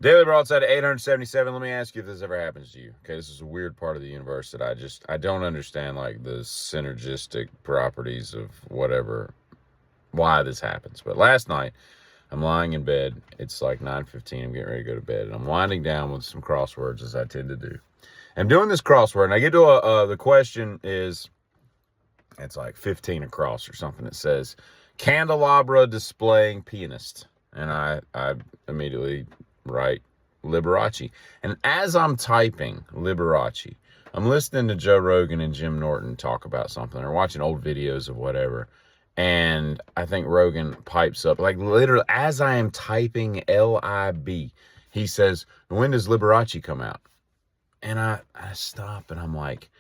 Daily Broadside 877. Let me ask you if this ever happens to you. Okay, this is a weird part of the universe that I don't understand, like the synergistic properties of whatever, why this happens. But last night, I'm lying in bed. It's like 9:15. I'm getting ready to go to bed, and I'm winding down with some crosswords, as I tend to do. I'm doing this crossword, and I get to the question is, it's like 15 across or something. It says, candelabra displaying pianist. And I immediately write Liberace. And as I'm typing Liberace, I'm listening to Joe Rogan and Jim Norton talk about something, or watching old videos of whatever. And I think Rogan pipes up, like literally as I am typing LIB, he says, when does Liberace come out? And I stop and I'm like,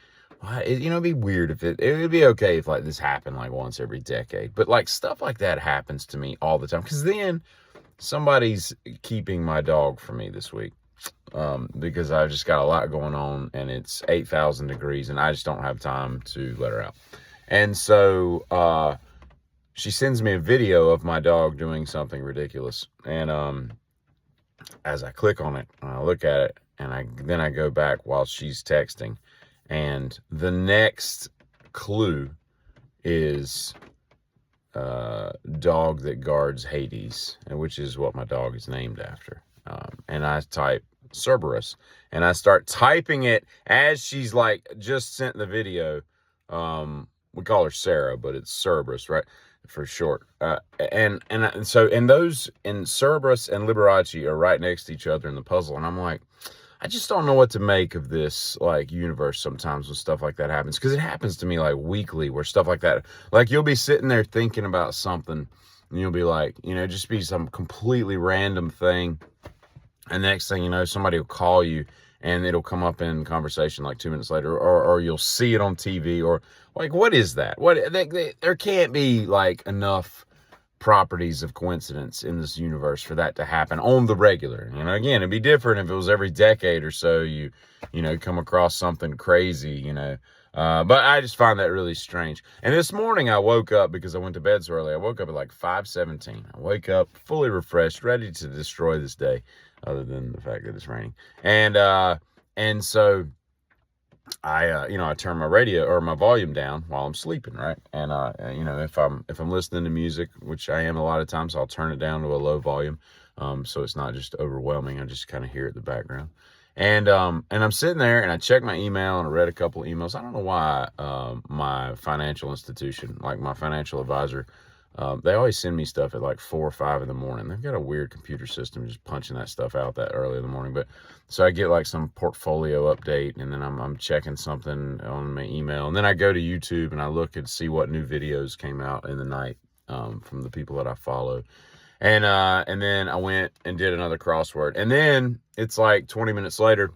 why? It'd be weird if it would be okay if like this happened like once every decade. But like stuff like that happens to me all the time. Because then somebody's keeping my dog for me this week. Because I've just got a lot going on and it's 8,000 degrees and I just don't have time to let her out. And so she sends me a video of my dog doing something ridiculous. And as I click on it and I look at it, and then I go back while she's texting, and the next clue is dog that guards Hades, which is what my dog is named after. And I type Cerberus, and I start typing it as she's like just sent the video. We call her Sarah, but it's Cerberus, right? For short. And those in Cerberus and Liberace are right next to each other in the puzzle. And I'm like, I just don't know what to make of this like universe sometimes when stuff like that happens. Because it happens to me like weekly where stuff like that, like you'll be sitting there thinking about something and you'll be like, just be some completely random thing. And the next thing you know, somebody will call you and it'll come up in conversation like 2 minutes later, or you'll see it on TV, or like, what is that? There can't be like enough properties of coincidence in this universe for that to happen on the regular. Again, it'd be different if it was every decade or so you come across something crazy, but I just find that really strange. And this morning I woke up, because I went to bed so early, I woke up at like 5:17. I wake up fully refreshed, ready to destroy this day, other than the fact that it's raining. And so I turn my radio or my volume down while I'm sleeping, right? And if I'm listening to music, which I am a lot of times, I'll turn it down to a low volume, so it's not just overwhelming. I just kind of hear it in the background. And I'm sitting there and I check my email and I read a couple of emails. I don't know why my financial institution, like my financial advisor, they always send me stuff at like 4 or 5 in the morning. They've got a weird computer system just punching that stuff out that early in the morning. But so I get like some portfolio update, and then I'm checking something on my email, and then I go to YouTube and I look and see what new videos came out in the night from the people that I follow. And then I went and did another crossword, and then it's like 20 minutes later,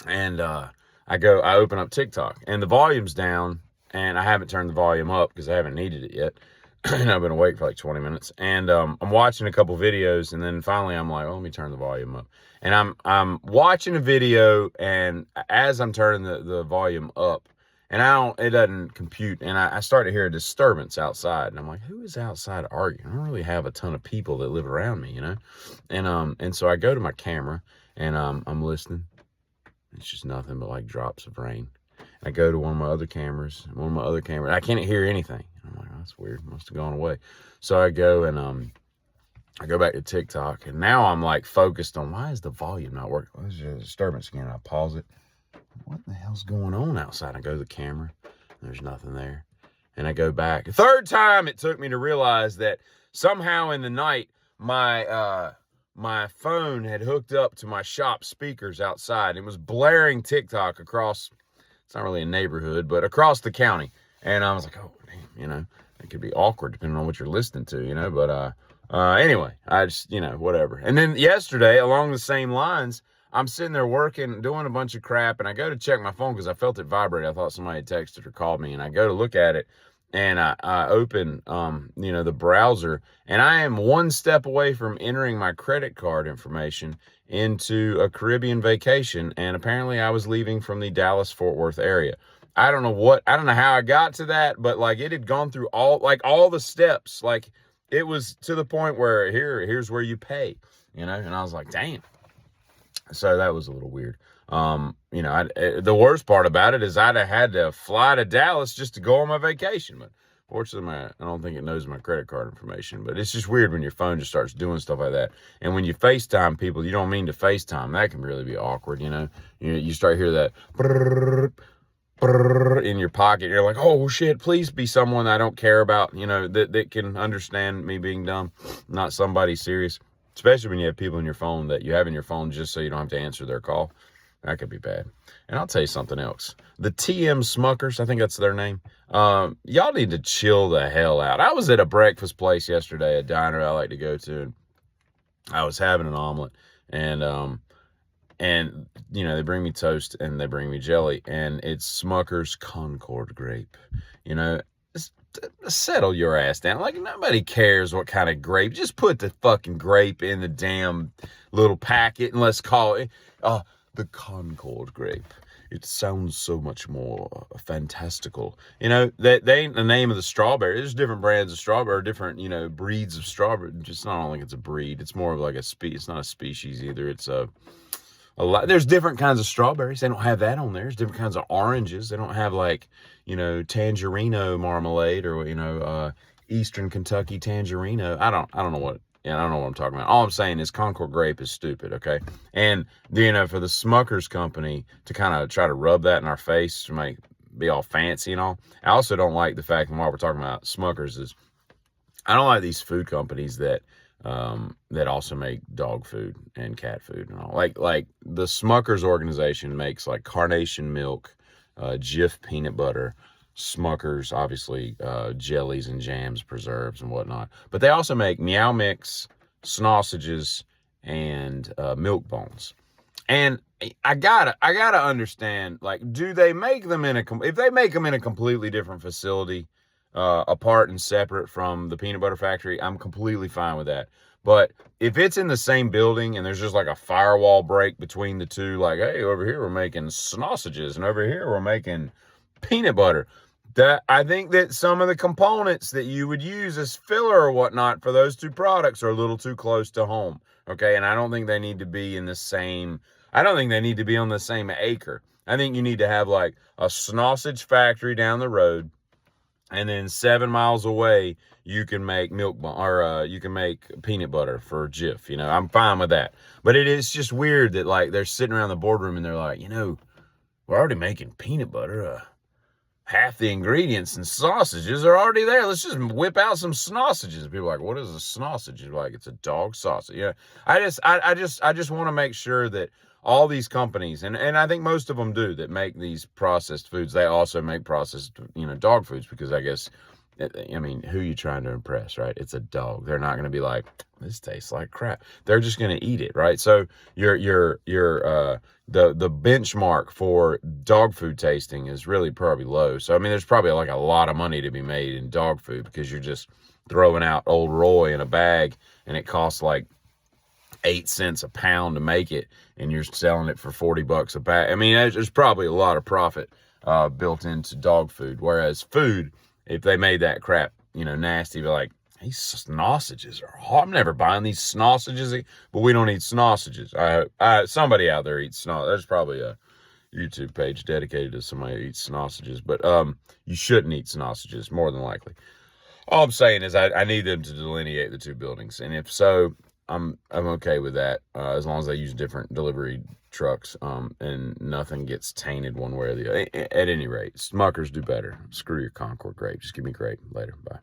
and I open up TikTok, and the volume's down, and I haven't turned the volume up because I haven't needed it yet. And I've been awake for like 20 minutes, and I'm watching a couple videos, and then finally I'm like, oh, let me turn the volume up. And I'm watching a video, and as I'm turning the volume up, and it doesn't compute, and I start to hear a disturbance outside, and I'm like, who is outside arguing? I don't really have a ton of people that live around me, and so I go to my camera, and I'm listening. It's just nothing but like drops of rain. I go to one of my other cameras, I can't hear anything. I'm like, oh, that's weird. Must have gone away. So I go and I go back to TikTok, and now I'm like focused on, why is the volume not working? There's a disturbance again. I pause it. What the hell's going on outside? I go to the camera. There's nothing there. And I go back. Third time it took me to realize that somehow in the night, my phone had hooked up to my shop speakers outside. It was blaring TikTok across, it's not really a neighborhood, but across the county. And I was like, oh, damn, it could be awkward depending on what you're listening to, but anyway, I just, whatever. And then yesterday, along the same lines, I'm sitting there working, doing a bunch of crap, and I go to check my phone because I felt it vibrate. I thought somebody had texted or called me, and I go to look at it, and I open, the browser, and I am one step away from entering my credit card information into a Caribbean vacation, and apparently I was leaving from the Dallas-Fort Worth area. I don't know how I got to that, but like it had gone through all the steps. Like it was to the point where here's where you pay, and I was like, damn, So that was a little weird. You know, the worst part about it is I'd have had to fly to Dallas just to go on my vacation. But fortunately, I don't think it knows my credit card information. But it's just weird when your phone just starts doing stuff like that. And when you FaceTime people, you don't mean to FaceTime. That can really be awkward, you know. You start hearing that brrr, brrr in your pocket. You're like, oh, shit, please be someone I don't care about, you know, that can understand me being dumb, not somebody serious. Especially when you have people in your phone that you have in your phone just so you don't have to answer their call. That could be bad. And I'll tell you something else. The TM Smuckers, I think that's their name. Y'all need to chill the hell out. I was at a breakfast place yesterday, a diner I like to go to. And I was having an omelet. And you know, they bring me toast and they bring me jelly. And it's Smucker's Concord grape. You know, settle your ass down. Like, nobody cares what kind of grape. Just put the fucking grape in the damn little packet and let's call it the Concord grape. It sounds so much more fantastical. You know, that they ain't the name of the strawberry. There's different brands of strawberry, different, you know, breeds of strawberry. Just not only it's a breed, it's more of like a it's not a species either. It's a lot. There's different kinds of strawberries. They don't have that on there. There's different kinds of oranges. They don't have, like, you know, Tangerino marmalade or, you know, Eastern Kentucky Tangerino. I don't know what I'm talking about. All I'm saying is Concord grape is stupid, okay? And, you know, for the Smuckers company to kind of try to rub that in our face to be all fancy and all. I also don't like the fact, and while we're talking about Smuckers, is I don't like these food companies that also make dog food and cat food and all. Like the Smuckers organization makes like Carnation milk, Jif peanut butter, Smuckers, obviously, jellies and jams, preserves and whatnot. But they also make Meow Mix, Snossages, and milk bones. And I gotta understand, like, do they make them if they make them in a completely different facility, apart and separate from the peanut butter factory, I'm completely fine with that. But if it's in the same building and there's just like a firewall break between the two, like, hey, over here we're making Snossages and over here we're making peanut butter, that I think that some of the components that you would use as filler or whatnot for those two products are a little too close to home. Okay. And I don't think they need to be on the same acre. I think you need to have like a Snossage factory down the road. And then 7 miles away, you can make you can make peanut butter for Jif. You know, I'm fine with that. But it is just weird that, like, they're sitting around the boardroom and they're like, you know, we're already making peanut butter. Half the ingredients and sausages are already there. Let's just whip out some Snossages. People are like, what is a Snossage? You're like, it's a dog sausage. Yeah. I just want to make sure that all these companies, and I think most of them do, that make these processed foods, they also make processed, you know, dog foods, because I guess, I mean, who are you trying to impress, right? It's a dog. They're not going to be like, this tastes like crap. They're just going to eat it, right? So the benchmark for dog food tasting is really probably low. So, I mean, there's probably like a lot of money to be made in dog food, because you're just throwing out Old Roy in a bag and it costs like 8 cents a pound to make it, and you're selling it for $40 a bag. I mean, there's probably a lot of profit built into dog food. Whereas food, if they made that crap, you know, nasty, be like, these Snossages are hot. I'm never buying these Snossages, but we don't eat Snossages. Somebody out there eats Snossages. There's probably a YouTube page dedicated to somebody who eats Snossages, but you shouldn't eat Snossages, more than likely. All I'm saying is I need them to delineate the two buildings, and if so, I'm okay with that, as long as they use different delivery trucks, and nothing gets tainted one way or the other. At any rate, Smuckers do better. Screw your Concord grape. Just give me grape. Later. Bye.